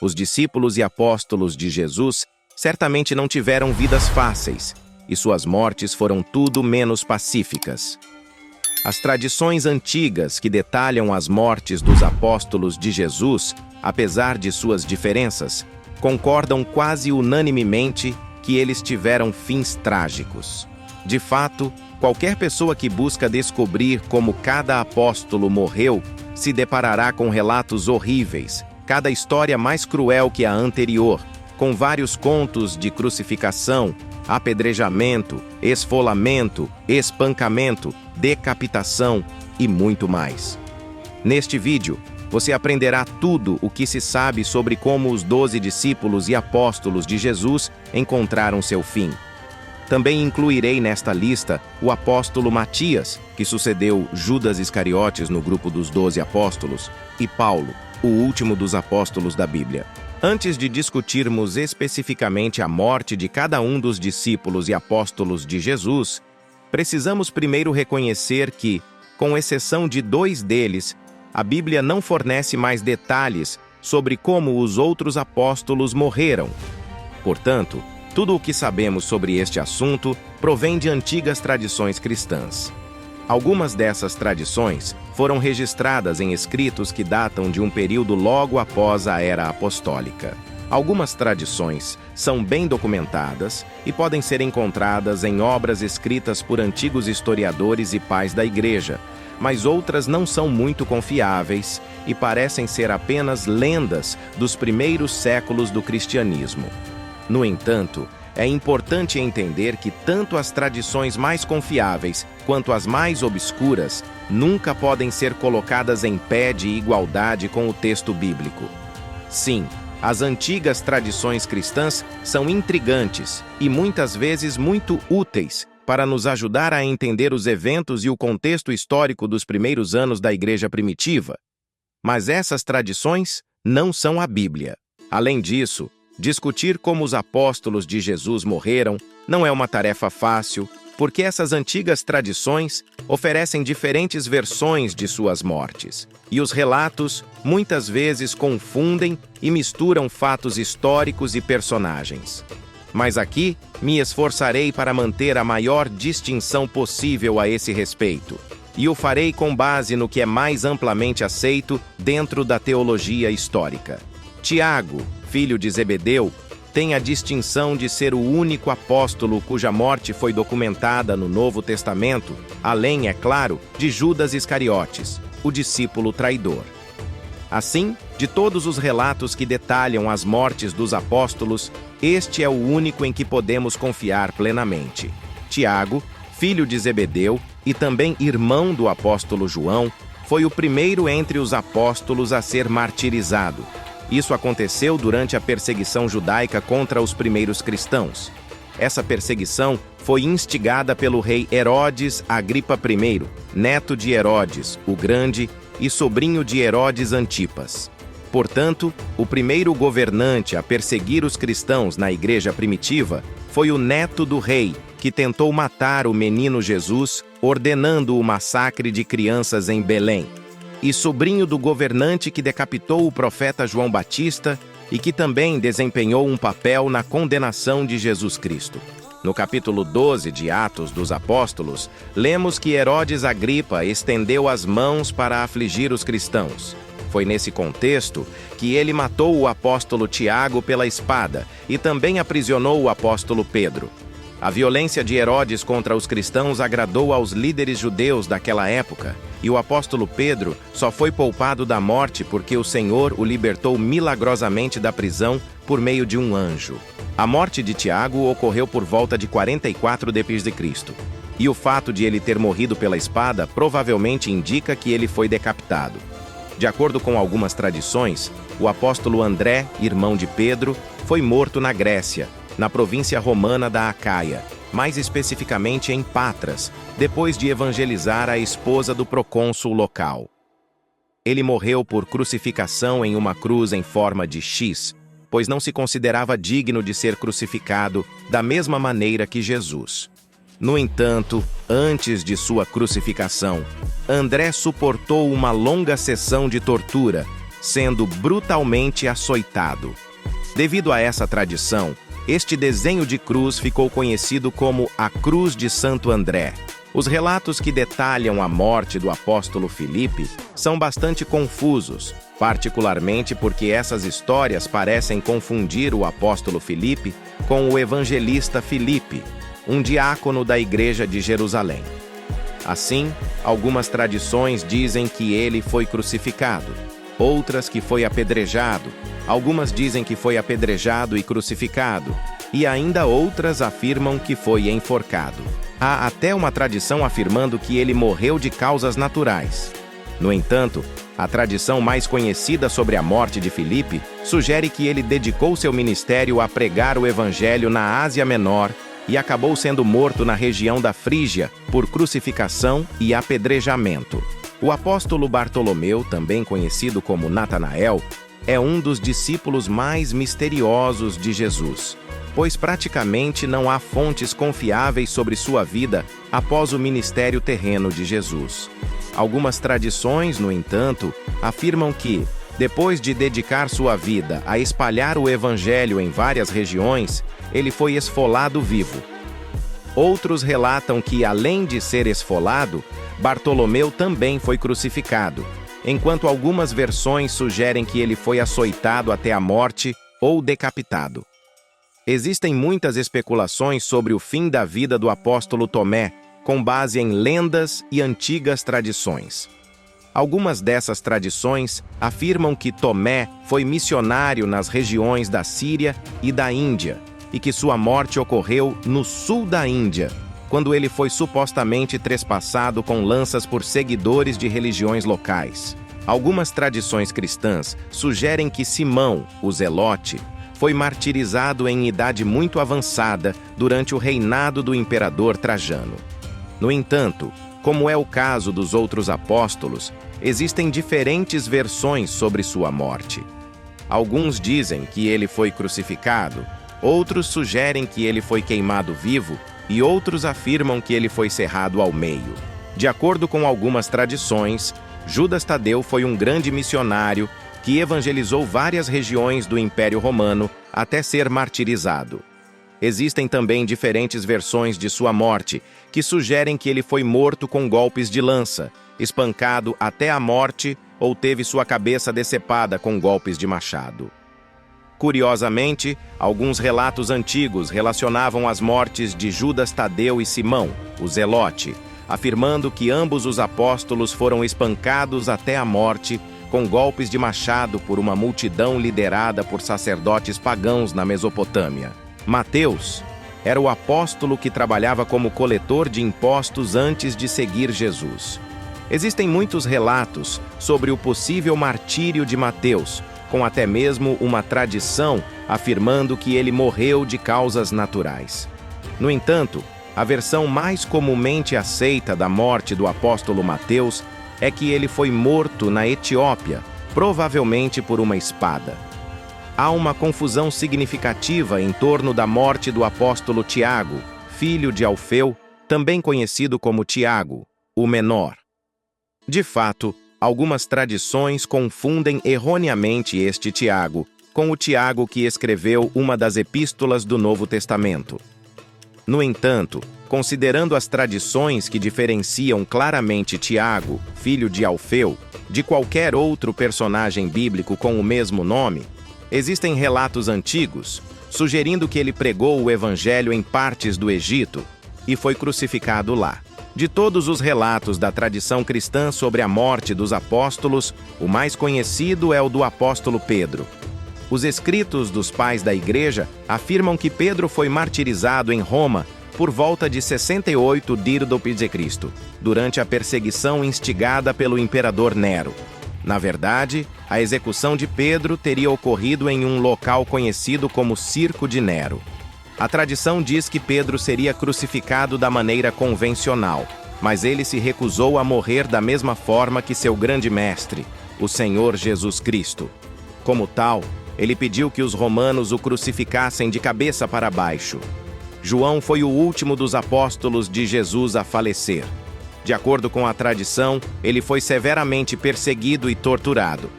Os discípulos e apóstolos de Jesus certamente não tiveram vidas fáceis, e suas mortes foram tudo menos pacíficas. As tradições antigas que detalham as mortes dos apóstolos de Jesus, apesar de suas diferenças, concordam quase unanimemente que eles tiveram fins trágicos. De fato, qualquer pessoa que busca descobrir como cada apóstolo morreu se deparará com relatos horríveis, cada história mais cruel que a anterior, com vários contos de crucificação, apedrejamento, esfolamento, espancamento, decapitação e muito mais. Neste vídeo, você aprenderá tudo o que se sabe sobre como os 12 discípulos e apóstolos de Jesus encontraram seu fim. Também incluirei nesta lista o apóstolo Matias, que sucedeu Judas Iscariotes no grupo dos 12 apóstolos, e Paulo, o último dos apóstolos da Bíblia. Antes de discutirmos especificamente a morte de cada um dos discípulos e apóstolos de Jesus, precisamos primeiro reconhecer que, com exceção de 2 deles, a Bíblia não fornece mais detalhes sobre como os outros apóstolos morreram. Portanto, tudo o que sabemos sobre este assunto provém de antigas tradições cristãs. Algumas dessas tradições foram registradas em escritos que datam de um período logo após a Era Apostólica. Algumas tradições são bem documentadas e podem ser encontradas em obras escritas por antigos historiadores e pais da Igreja, mas outras não são muito confiáveis e parecem ser apenas lendas dos primeiros séculos do cristianismo. No entanto, é importante entender que tanto as tradições mais confiáveis quanto as mais obscuras nunca podem ser colocadas em pé de igualdade com o texto bíblico. Sim, as antigas tradições cristãs são intrigantes e muitas vezes muito úteis para nos ajudar a entender os eventos e o contexto histórico dos primeiros anos da Igreja primitiva. Mas essas tradições não são a Bíblia. Além disso, discutir como os apóstolos de Jesus morreram não é uma tarefa fácil, porque essas antigas tradições oferecem diferentes versões de suas mortes, e os relatos muitas vezes confundem e misturam fatos históricos e personagens. Mas aqui me esforçarei para manter a maior distinção possível a esse respeito, e o farei com base no que é mais amplamente aceito dentro da teologia histórica. Tiago, filho de Zebedeu, tem a distinção de ser o único apóstolo cuja morte foi documentada no Novo Testamento, além, é claro, de Judas Iscariotes, o discípulo traidor. Assim, de todos os relatos que detalham as mortes dos apóstolos, este é o único em que podemos confiar plenamente. Tiago, filho de Zebedeu e também irmão do apóstolo João, foi o primeiro entre os apóstolos a ser martirizado. Isso aconteceu durante a perseguição judaica contra os primeiros cristãos. Essa perseguição foi instigada pelo rei Herodes Agripa I, neto de Herodes, o Grande, e sobrinho de Herodes Antipas. Portanto, o primeiro governante a perseguir os cristãos na igreja primitiva foi o neto do rei, que tentou matar o menino Jesus, ordenando o massacre de crianças em Belém, e sobrinho do governante que decapitou o profeta João Batista e que também desempenhou um papel na condenação de Jesus Cristo. No capítulo 12 de Atos dos Apóstolos, lemos que Herodes Agripa estendeu as mãos para afligir os cristãos. Foi nesse contexto que ele matou o apóstolo Tiago pela espada e também aprisionou o apóstolo Pedro. A violência de Herodes contra os cristãos agradou aos líderes judeus daquela época, e o apóstolo Pedro só foi poupado da morte porque o Senhor o libertou milagrosamente da prisão por meio de um anjo. A morte de Tiago ocorreu por volta de 44 d.C., e o fato de ele ter morrido pela espada provavelmente indica que ele foi decapitado. De acordo com algumas tradições, o apóstolo André, irmão de Pedro, foi morto na Grécia, na província romana da Acaia, mais especificamente em Patras, depois de evangelizar a esposa do procônsul local. Ele morreu por crucificação em uma cruz em forma de X, pois não se considerava digno de ser crucificado da mesma maneira que Jesus. No entanto, antes de sua crucificação, André suportou uma longa sessão de tortura, sendo brutalmente açoitado. Devido a essa tradição, este desenho de cruz ficou conhecido como a Cruz de Santo André. Os relatos que detalham a morte do apóstolo Filipe são bastante confusos, particularmente porque essas histórias parecem confundir o apóstolo Filipe com o evangelista Filipe, um diácono da igreja de Jerusalém. Assim, algumas tradições dizem que ele foi crucificado, outras que foi apedrejado, algumas dizem que foi apedrejado e crucificado, e ainda outras afirmam que foi enforcado. Há até uma tradição afirmando que ele morreu de causas naturais. No entanto, a tradição mais conhecida sobre a morte de Filipe sugere que ele dedicou seu ministério a pregar o evangelho na Ásia Menor e acabou sendo morto na região da Frígia por crucificação e apedrejamento. O apóstolo Bartolomeu, também conhecido como Natanael, é um dos discípulos mais misteriosos de Jesus, pois praticamente não há fontes confiáveis sobre sua vida após o ministério terreno de Jesus. Algumas tradições, no entanto, afirmam que, depois de dedicar sua vida a espalhar o evangelho em várias regiões, ele foi esfolado vivo. Outros relatam que, além de ser esfolado, Bartolomeu também foi crucificado, enquanto algumas versões sugerem que ele foi açoitado até a morte ou decapitado. Existem muitas especulações sobre o fim da vida do apóstolo Tomé, com base em lendas e antigas tradições. Algumas dessas tradições afirmam que Tomé foi missionário nas regiões da Síria e da Índia, e que sua morte ocorreu no sul da Índia, quando ele foi supostamente trespassado com lanças por seguidores de religiões locais. Algumas tradições cristãs sugerem que Simão, o Zelote, foi martirizado em idade muito avançada durante o reinado do imperador Trajano. No entanto, como é o caso dos outros apóstolos, existem diferentes versões sobre sua morte. Alguns dizem que ele foi crucificado, outros sugerem que ele foi queimado vivo e outros afirmam que ele foi cerrado ao meio. De acordo com algumas tradições, Judas Tadeu foi um grande missionário que evangelizou várias regiões do Império Romano até ser martirizado. Existem também diferentes versões de sua morte, que sugerem que ele foi morto com golpes de lança, espancado até a morte ou teve sua cabeça decepada com golpes de machado. Curiosamente, alguns relatos antigos relacionavam as mortes de Judas Tadeu e Simão, o Zelote, afirmando que ambos os apóstolos foram espancados até a morte com golpes de machado por uma multidão liderada por sacerdotes pagãos na Mesopotâmia. Mateus era o apóstolo que trabalhava como coletor de impostos antes de seguir Jesus. Existem muitos relatos sobre o possível martírio de Mateus, com até mesmo uma tradição afirmando que ele morreu de causas naturais. No entanto, a versão mais comumente aceita da morte do apóstolo Mateus é que ele foi morto na Etiópia, provavelmente por uma espada. Há uma confusão significativa em torno da morte do apóstolo Tiago, filho de Alfeu, também conhecido como Tiago, o Menor. De fato, algumas tradições confundem erroneamente este Tiago com o Tiago que escreveu uma das epístolas do Novo Testamento. No entanto, considerando as tradições que diferenciam claramente Tiago, filho de Alfeu, de qualquer outro personagem bíblico com o mesmo nome, existem relatos antigos sugerindo que ele pregou o evangelho em partes do Egito e foi crucificado lá. De todos os relatos da tradição cristã sobre a morte dos apóstolos, o mais conhecido é o do apóstolo Pedro. Os escritos dos pais da igreja afirmam que Pedro foi martirizado em Roma por volta de 68 d.C., durante a perseguição instigada pelo imperador Nero. Na verdade, a execução de Pedro teria ocorrido em um local conhecido como Circo de Nero. A tradição diz que Pedro seria crucificado da maneira convencional, mas ele se recusou a morrer da mesma forma que seu grande mestre, o Senhor Jesus Cristo. Como tal, ele pediu que os romanos o crucificassem de cabeça para baixo. João foi o último dos apóstolos de Jesus a falecer. De acordo com a tradição, ele foi severamente perseguido e torturado.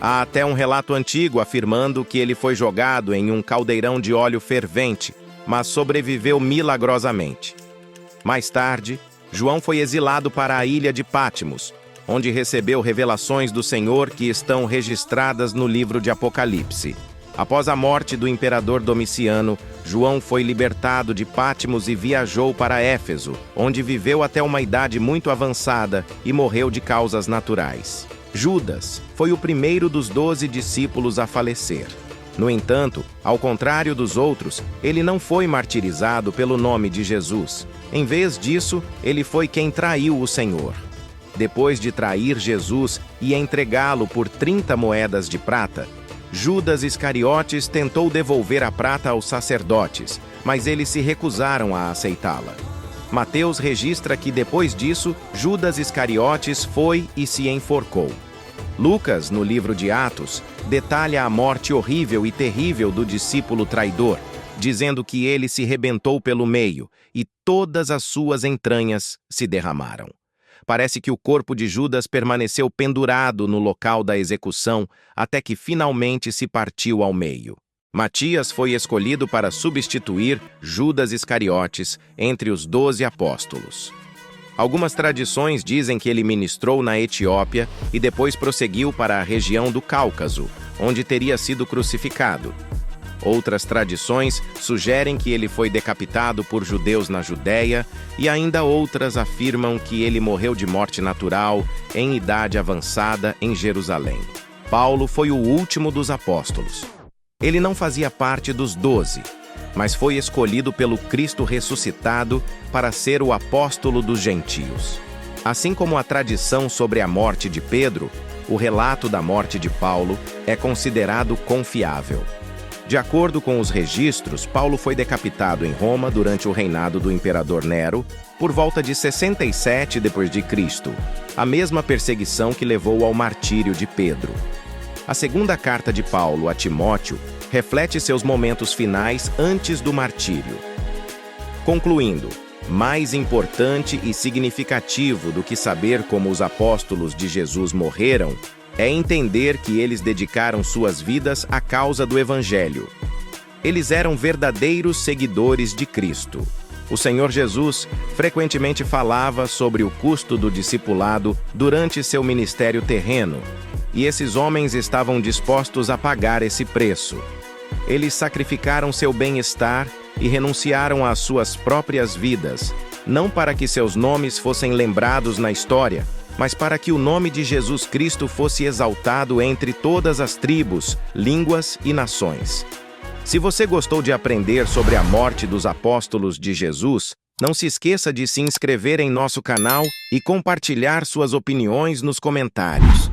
Há até um relato antigo afirmando que ele foi jogado em um caldeirão de óleo fervente, mas sobreviveu milagrosamente. Mais tarde, João foi exilado para a ilha de Patmos, onde recebeu revelações do Senhor que estão registradas no livro de Apocalipse. Após a morte do imperador Domiciano, João foi libertado de Patmos e viajou para Éfeso, onde viveu até uma idade muito avançada e morreu de causas naturais. Judas foi o primeiro dos 12 discípulos a falecer. No entanto, ao contrário dos outros, ele não foi martirizado pelo nome de Jesus. Em vez disso, ele foi quem traiu o Senhor. Depois de trair Jesus e entregá-lo por 30 moedas de prata, Judas Iscariotes tentou devolver a prata aos sacerdotes, mas eles se recusaram a aceitá-la. Mateus registra que depois disso, Judas Iscariotes foi e se enforcou. Lucas, no livro de Atos, detalha a morte horrível e terrível do discípulo traidor, dizendo que ele se rebentou pelo meio e todas as suas entranhas se derramaram. Parece que o corpo de Judas permaneceu pendurado no local da execução até que finalmente se partiu ao meio. Matias foi escolhido para substituir Judas Iscariotes entre os 12 apóstolos. Algumas tradições dizem que ele ministrou na Etiópia e depois prosseguiu para a região do Cáucaso, onde teria sido crucificado. Outras tradições sugerem que ele foi decapitado por judeus na Judéia e ainda outras afirmam que ele morreu de morte natural em idade avançada em Jerusalém. Paulo foi o último dos apóstolos. Ele não fazia parte dos 12, mas foi escolhido pelo Cristo ressuscitado para ser o apóstolo dos gentios. Assim como a tradição sobre a morte de Pedro, o relato da morte de Paulo é considerado confiável. De acordo com os registros, Paulo foi decapitado em Roma durante o reinado do imperador Nero, por volta de 67 d.C., a mesma perseguição que levou ao martírio de Pedro. A segunda carta de Paulo a Timóteo reflete seus momentos finais antes do martírio. Concluindo, mais importante e significativo do que saber como os apóstolos de Jesus morreram, é entender que eles dedicaram suas vidas à causa do Evangelho. Eles eram verdadeiros seguidores de Cristo. O Senhor Jesus frequentemente falava sobre o custo do discipulado durante seu ministério terreno, e esses homens estavam dispostos a pagar esse preço. Eles sacrificaram seu bem-estar e renunciaram às suas próprias vidas, não para que seus nomes fossem lembrados na história, mas para que o nome de Jesus Cristo fosse exaltado entre todas as tribos, línguas e nações. Se você gostou de aprender sobre a morte dos apóstolos de Jesus, não se esqueça de se inscrever em nosso canal e compartilhar suas opiniões nos comentários.